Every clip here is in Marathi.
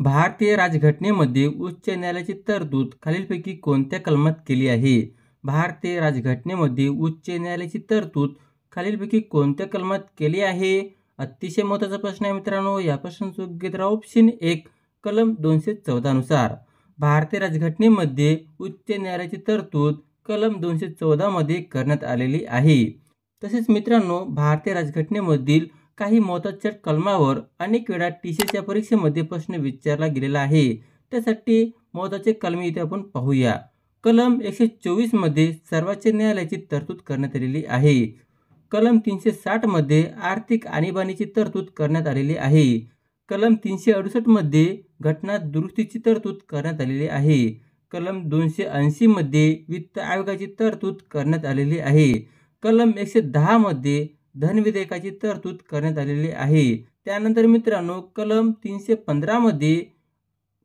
भारतीय राज्यघटनेमध्ये उच्च न्यायालयाची तरतूद खालीलपैकी कोणत्या कलमात केली आहे? भारतीय राज्यघटनेमध्ये उच्च न्यायालयाची तरतूद खालीलपैकी कोणत्या कलमात केली आहे? अतिशय महत्त्वाचा प्रश्न आहे मित्रांनो. या प्रश्नाचं योग्य उत्तर ऑप्शन 1 कलम 214 नुसार. भारतीय राज्यघटनेमध्ये उच्च न्यायालयाची तरतूद कलम 214 मध्ये करण्यात आलेली आहे. तसेच मित्रांनो, भारतीय राज्यघटनेमधील काही महत्त्वाच्या कलमावर अनेक वेळा टीसीएसच्या परीक्षेमध्ये प्रश्न विचारला गेलेला आहे. त्यासाठी महत्त्वाचे कलम इथे आपण पाहूया. कलम 124 मध्ये सर्वोच्च न्यायालयाची तरतूद करण्यात आलेली आहे. कलम 360 मध्ये आर्थिक आणीबाणीची तरतूद करण्यात आलेली आहे. कलम 368 मध्ये घटना दुरुस्तीची तरतूद करण्यात आलेली आहे. कलम 280 मध्ये वित्त आयोगाची तरतूद करण्यात आलेली आहे. कलम 110 मध्ये धन विधेयकाची तरतूद करण्यात आलेली आहे. त्यानंतर मित्रांनो, कलम 315 मध्ये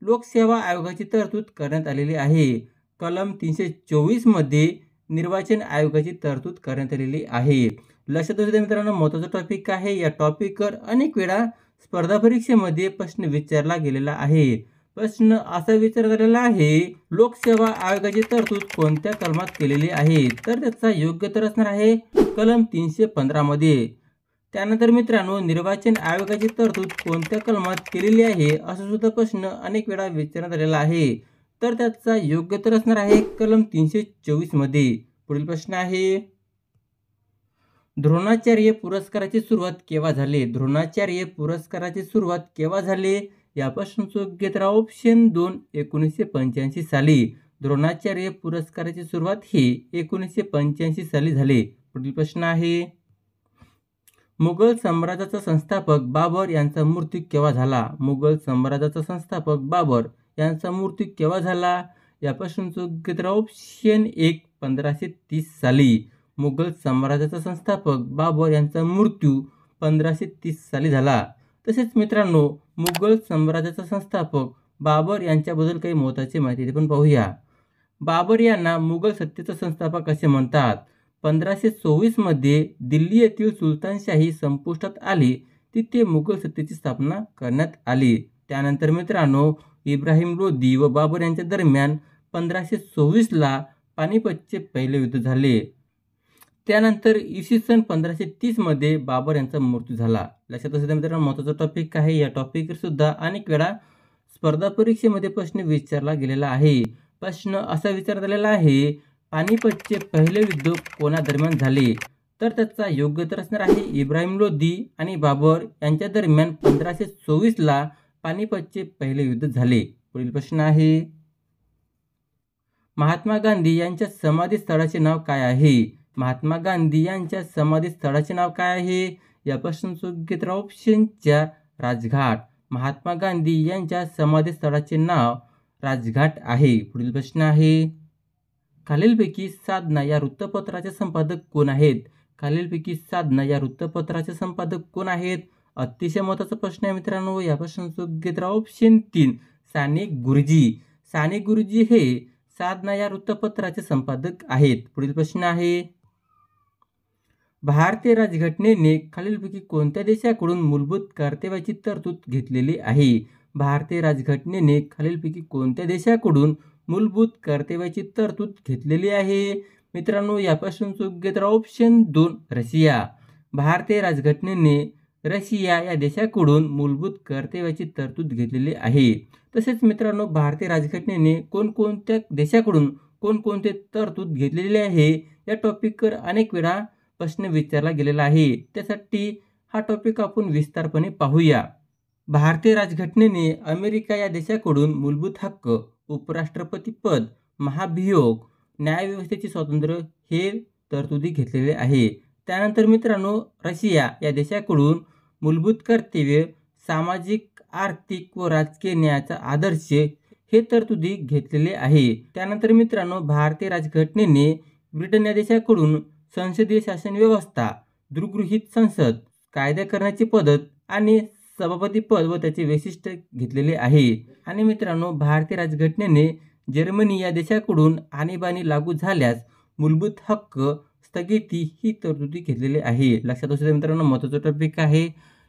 लोकसेवा आयोगाची तरतूद करण्यात आलेली आहे. कलम 324 मध्ये निर्वाचन आयोगाची तरतूद करण्यात आलेली आहे. लक्षात असू द्या मित्रांनो, महत्त्वाचा टॉपिक आहे. या टॉपिकवर अनेक वेळा स्पर्धा परीक्षेमध्ये प्रश्न विचारला गेलेला आहे. प्रश्न असा विचारण्यात आलेला आहे, लोकसेवा आयोगाची तरतूद कोणत्या कलमात केलेली आहे? तर त्याचा योग्य उत्तर असणार आहे कलम 315 मध्ये. त्यानंतर मित्रांनो, निर्वाचन आयोगाची तरतूद कोणत्या कलमात केलेली आहे असा सुद्धा प्रश्न अनेक वेळा विचारण्यात आलेला आहे. तर त्याचा योग्य उत्तर असणार आहे कलम 324 मध्ये. पुढील प्रश्न आहे, द्रोणाचार्य पुरस्काराची सुरुवात केव्हा झाली? द्रोणाचार्य पुरस्काराची सुरुवात केव्हा झाली? या प्रश्नाचं योग्य उत्तर ऑप्शन 2 1985 साली. द्रोणाचार्य पुरस्काराची सुरुवात ही 1985 साली झाली. पुढील प्रश्न आहे, मुघल साम्राज्याचा संस्थापक बाबर यांचा मृत्यू केव्हा झाला? मुघल साम्राज्याचा संस्थापक बाबर यांचा मृत्यू केव्हा झाला? या प्रश्नाचं योग्य उत्तर ऑप्शन 1 1530 साली. मुघल साम्राज्याचा संस्थापक बाबर यांचा मृत्यू 1530 साली झाला. तसेच मित्रांनो, मुघल साम्राज्याचा संस्थापक बाबर यांच्याबद्दल काही महत्त्वाची माहिती पण पाहूया. बाबर यांना मुघल सत्तेचा संस्थापक असे म्हणतात. 1524 मध्ये दिल्ली येथील सुलतानशाही संपुष्टात आली. तिथे मुघल सत्तेची स्थापना करण्यात आली. त्यानंतर मित्रांनो, इब्राहिम लोदी व बाबर यांच्या दरम्यान 1526ला पानिपतचे पहिले युद्ध झाले. त्यानंतर इसवी सन 1530 मध्ये बाबर यांचा मृत्यू झाला. लक्षात असू द्या मित्रांनो, महत्त्वाचा टॉपिक आहे. या टॉपिकवर सुद्धा अनेक वेळा स्पर्धा परीक्षेमध्ये प्रश्न विचारला गेलेला आहे. प्रश्न असा विचारण्यात आलेला आहे, पानिपतचे पहिले युद्ध कोणादरम्यान झाले? तर त्याचा योग्य उत्तर असणार आहे इब्राहिम लोदी आणि बाबर यांच्या दरम्यान 1524ला पानिपतचे पहिले युद्ध झाले. पुढील प्रश्न आहे, महात्मा गांधी यांच्या समाधी स्थळाचे नाव काय आहे? महात्मा गांधी यांच्या समाधी स्थळाचे नाव काय आहे? या प्रश्नाचं योग्य उत्तर ऑप्शन 4 राजघाट. महात्मा गांधी यांच्या समाधी स्थळाचे नाव राजघाट आहे. पुढील प्रश्न आहे, खालीलपैकी साधना या वृत्तपत्राचे संपादक कोण आहेत? खालीलपैकी साधना या वृत्तपत्राचे संपादक कोण आहेत? अतिशय महत्त्वाचा प्रश्न आहे मित्रांनो. या प्रश्नाचं योग्य उत्तर ऑप्शन 3 साने गुरुजी. साने गुरुजी हे साधना या वृत्तपत्राचे संपादक आहेत. पुढील प्रश्न आहे, भारतीय राज्यघटनेने खालीलपैकी कोणत्या देशाकडून मूलभूत कर्तव्याची तरतूद घेतलेली आहे? भारतीय राज्यघटनेने खालीलपैकी कोणत्या देशाकडून मूलभूत कर्तव्याची तरतूद घेतलेली आहे? मित्रांनो, या प्रश्नाचं योग्य उत्तर ऑप्शन 2 रशिया. भारतीय राज्यघटनेने रशिया या देशाकडून मूलभूत कर्तव्याची तरतूद घेतलेली आहे. तसेच मित्रांनो, भारतीय राज्यघटनेने कोणकोणत्या देशाकडून कोणकोणते तरतूद घेतलेली आहे या टॉपिकवर अनेक वेळा प्रश्न विचारला गेलेला आहे. त्यासाठी हा टॉपिक आपण विस्तारपणे पाहूया. भारतीय राज्यघटनेने अमेरिका या देशाकडून मूलभूत हक्क, उपराष्ट्रपती पद, महाभियोग, न्यायव्यवस्थेचे स्वातंत्र्य हे तरतुदी घेतलेले आहे. त्यानंतर मित्रांनो, रशिया या देशाकडून मूलभूत कर्तव्य, सामाजिक, आर्थिक व राजकीय न्यायाचा आदर्श हे तरतुदी घेतलेले आहे. त्यानंतर मित्रांनो, भारतीय राज्यघटनेने ब्रिटन या देशाकडून संसदीय शासन व्यवस्था, द्विगृहीत संसद, कायदा करण्याची पद्धत आणि सभापती पद व त्याचे वैशिष्ट्य घेतलेले आहे. आणि मित्रांनो, भारतीय राज्यघटनेने जर्मनी या देशाकडून आणीबाणी लागू झाल्यास मूलभूत हक्क स्थगिती ही तरतुदी घेतलेली आहे. लक्षात असू द्या मित्रांनो, महत्त्वाचा टॉपिक आहे.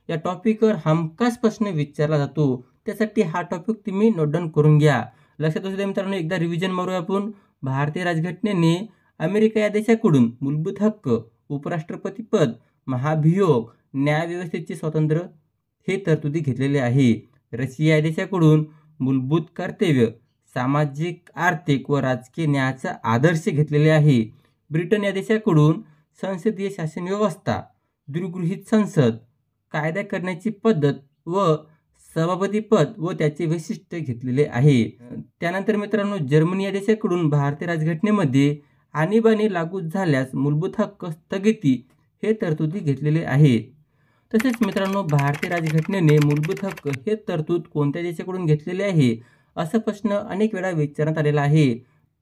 या टॉपिकवर हमखास प्रश्न विचारला जातो. त्यासाठी हा टॉपिक तुम्ही नोट डाऊन करून घ्या. लक्षात असू द्या मित्रांनो, एकदा रिव्हिजन मारूया आपण. भारतीय राज्यघटनेने अमेरिका या देशाकडून मूलभूत हक्क, उपराष्ट्रपती पद, महाभियोग, न्यायव्यवस्थेचे स्वातंत्र्य हे तरतुदी घेतलेले आहे. रशिया या देशाकडून मूलभूत कर्तव्य, सामाजिक, आर्थिक व राजकीय न्यायाचा आदर्श घेतलेले आहे. ब्रिटन या देशाकडून संसदीय शासन व्यवस्था, द्विगृहीत संसद, कायदा करण्याची पद्धत व सभापतीपद व त्याचे वैशिष्ट्य घेतलेले आहे. त्यानंतर मित्रांनो, जर्मनी या देशाकडून भारतीय राज्यघटनेमध्ये आणीबाणी लागू झाल्यास मूलभूत हक्क स्थगिती हे तरतुदी घेतलेले आहेत. तसेच मित्रांनो, भारतीय राज्यघटनेने मूलभूत हक्क हे तरतूद कोणत्या देशाकडून घेतलेले आहे असा प्रश्न अनेक वेळा विचारण्यात आलेला आहे.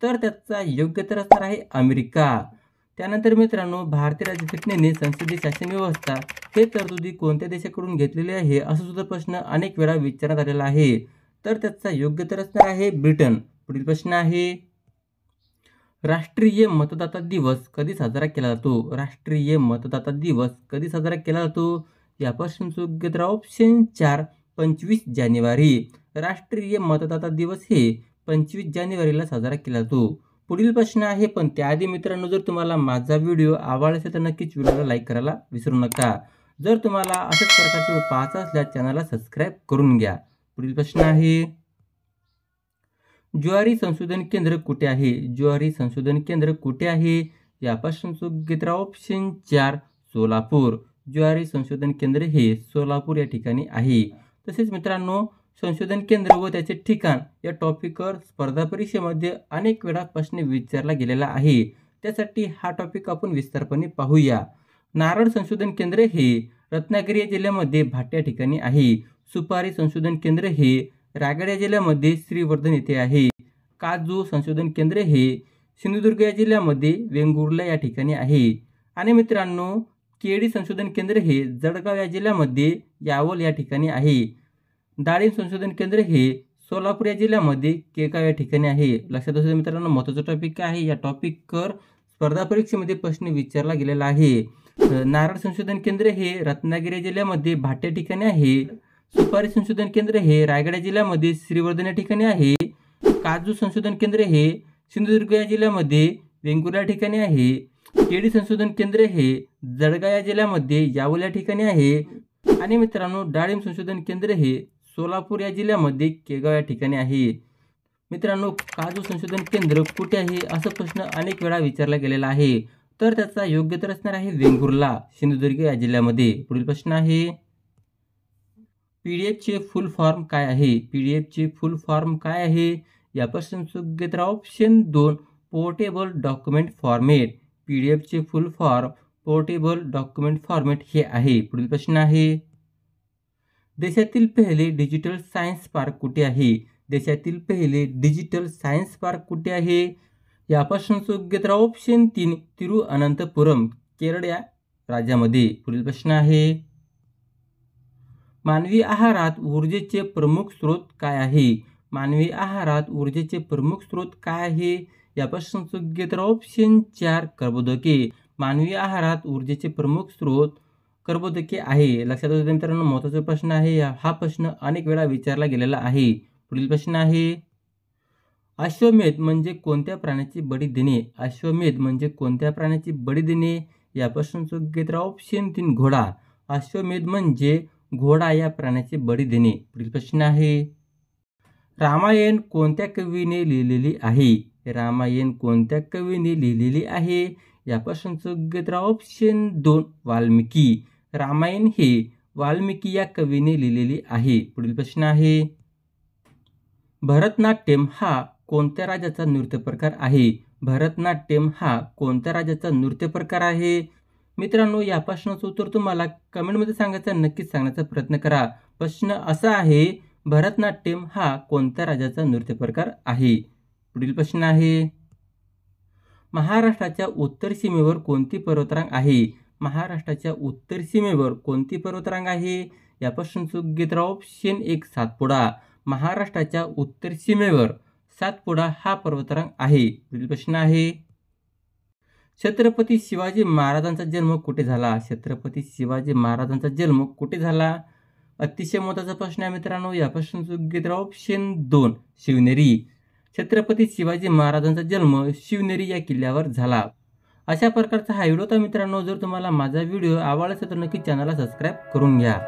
तर त्याचा योग्य उत्तर असणार आहे अमेरिका. त्यानंतर मित्रांनो, भारतीय राज्यघटनेने संसदीय शासन व्यवस्था हे तरतुदी कोणत्या देशाकडून घेतलेले आहे असा सुद्धा प्रश्न अनेक वेळा विचारण्यात आलेला आहे. तर त्याचा योग्य उत्तर असणार आहे ब्रिटन. पुढील प्रश्न आहे, राष्ट्रीय मतदाता दिवस कधी साजरा केला जातो? राष्ट्रीय मतदाता दिवस कधी साजरा केला जातो? यापासून योग्य उत्तर ऑप्शन 4 25 जानेवारी. राष्ट्रीय मतदाता दिवस हे 25 जानेवारीला साजरा केला जातो. पुढील प्रश्न आहे, पण त्याआधी मित्रांनो, जर तुम्हाला माझा व्हिडिओ आवडला असेल तर नक्कीच व्हिडिओला लाईक करायला विसरू नका. जर तुम्हाला अशाच प्रकारचे व्हिडिओ पाहायचा असल्यास चॅनलला सबस्क्राईब करून घ्या. पुढील प्रश्न आहे, ज्वारी संशोधन केंद्र कुठे आहे? ज्वारी संशोधन केंद्र कुठे आहे? यापासून योग्य उत्तर ऑप्शन 4 सोलापूर. ज्वारी संशोधन केंद्र हे सोलापूर या ठिकाणी आहे. तसेच मित्रांनो, संशोधन केंद्र व त्याचे ठिकाण या टॉपिकवर स्पर्धा परीक्षेमध्ये अनेक वेळा प्रश्न विचारला गेलेला आहे. त्यासाठी हा टॉपिक आपण विस्तारपणे पाहूया. नारळ संशोधन केंद्र हे रत्नागिरी या जिल्ह्यामध्ये भाट या ठिकाणी आहे. सुपारी संशोधन केंद्र हे रायगड या जिल्ह्यामध्ये श्रीवर्धन येथे आहे. काजू संशोधन केंद्र हे सिंधुदुर्ग या जिल्ह्यामध्ये वेंगुर्ला या ठिकाणी आहे. आणि मित्रांनो, केळी संशोधन केंद्र हे जळगाव या जिल्ह्यामध्ये यावल या ठिकाणी आहे. डाळिंब संशोधन केंद्र हे सोलापूर या जिल्ह्यामध्ये केगाव या ठिकाणी आहे. लक्षात असू द्या मित्रांनो, महत्त्वाचा टॉपिक आहे. या टॉपिकवर स्पर्धा परीक्षेमध्ये प्रश्न विचारला गेलेला आहे. नारळ संशोधन केंद्र हे रत्नागिरी जिल्ह्यामध्ये भाट या ठिकाणी आहे. सुपारी संशोधन केंद्र हे रायगड जिल्ह्यामध्ये श्रीवर्धन या ठिकाणी आहे. काजू संशोधन केंद्र हे सिंधुदुर्ग या जिल्ह्यामध्ये वेंगुर्ला या ठिकाणी आहे. केळी संशोधन केंद्र हे जळगाव या जिल्ह्यामध्ये यावल या ठिकाणी आहे. आणि मित्रांनो, डाळिंब संशोधन केंद्र हे सोलापूर या जिल्ह्यामध्ये केगाव या ठिकाणी आहे. मित्रांनो, काजू संशोधन केंद्र कुठे आहे असा प्रश्न अनेक वेळा विचारला गेलेला आहे. तर त्याचा योग्य उत्तर असणार आहे वेंगुर्ला, सिंधुदुर्ग या जिल्ह्यामध्ये. पुढील प्रश्न आहे, पीडीएफचे फुल फॉर्म काय आहे? पीडीएफचे फुल फॉर्म काय आहे? यापासून योग्य उत्तर ऑप्शन 2 पोर्टेबल डॉक्युमेंट फॉर्मेट. पीडीएफचे full form portable document format हे आहे. पुढील प्रश्न आहे, देशातील पहिले डिजिटल सायन्स पार्क कुठे आहे? देशातील पहिले डिजिटल सायन्स पार्क कुठे आहे? यापासून योग्य उत्तर ऑप्शन 3 तिरुअनंतपुरम, केरळ या राज्यामध्ये. पुढील प्रश्न आहे, मानवी आहारात ऊर्जेचे प्रमुख स्रोत काय आहे? मानवी आहारात ऊर्जेचे प्रमुख स्रोत काय आहे? यापासून योग्य उत्तर ऑप्शन 4 कर्बोदके. मानवी आहारात ऊर्जेचे प्रमुख स्रोत कर्बोदके आहे. लक्षात असू द्या मित्रांनो, महत्त्वाचा प्रश्न आहे. हा प्रश्न अनेक वेळा विचारला गेलेला आहे. पुढील प्रश्न आहे, अश्वमेध म्हणजे कोणत्या प्राण्याची बळी देणे? अश्वमेध म्हणजे कोणत्या प्राण्याची बळी देणे? यापासून योग्य उत्तर ऑप्शन 3 घोडा. अश्वमेध म्हणजे घोडा या प्राण्याचे बळी देणे. पुढील प्रश्न आहे, रामायण कोणत्या कवीने लिहिलेली आहे? रामायण कोणत्या कवीने लिहिलेली आहे? यापासून योग्य उत्तर ऑप्शन 2 वाल्मिकी. रामायण हे वाल्मिकी या कवीने लिहिलेली आहे. पुढील प्रश्न आहे, भरतनाट्यम हा कोणत्या राज्याचा नृत्य प्रकार आहे? भरतनाट्यम हा कोणत्या राज्याचा नृत्य प्रकार आहे? मित्रांनो, यापासूनच उत्तर तुम्हाला कमेंटमध्ये सांगायचं, नक्कीच सांगण्याचा प्रयत्न करा. प्रश्न असा आहे, भरतनाट्यम हा कोणत्या राज्याचा नृत्य प्रकार आहे? पुढील प्रश्न आहे, महाराष्ट्राच्या उत्तर सीमेवर कोणती पर्वतरांग आहे? महाराष्ट्राच्या उत्तर सीमेवर कोणती पर्वतरांग आहे? यापासून योग्य उत्तर ऑप्शन 1 सातपुडा. महाराष्ट्राच्या उत्तर सीमेवर सातपुडा हा पर्वतरांग आहे. पुढील प्रश्न आहे, छत्रपती शिवाजी महाराजांचा जन्म कुठे झाला? छत्रपती शिवाजी महाराजांचा जन्म कुठे झाला? अतिशय महत्त्वाचा प्रश्न आहे मित्रांनो. या प्रश्नाचं योग्य उत्तर ऑप्शन 2 शिवनेरी. छत्रपती शिवाजी महाराजांचा जन्म शिवनेरी या किल्ल्यावर झाला. अशा प्रकारचा हा व्हिडिओ होता मित्रांनो. जर तुम्हाला माझा व्हिडिओ आवडला असेल तर नक्की चॅनलला सबस्क्राईब करून घ्या.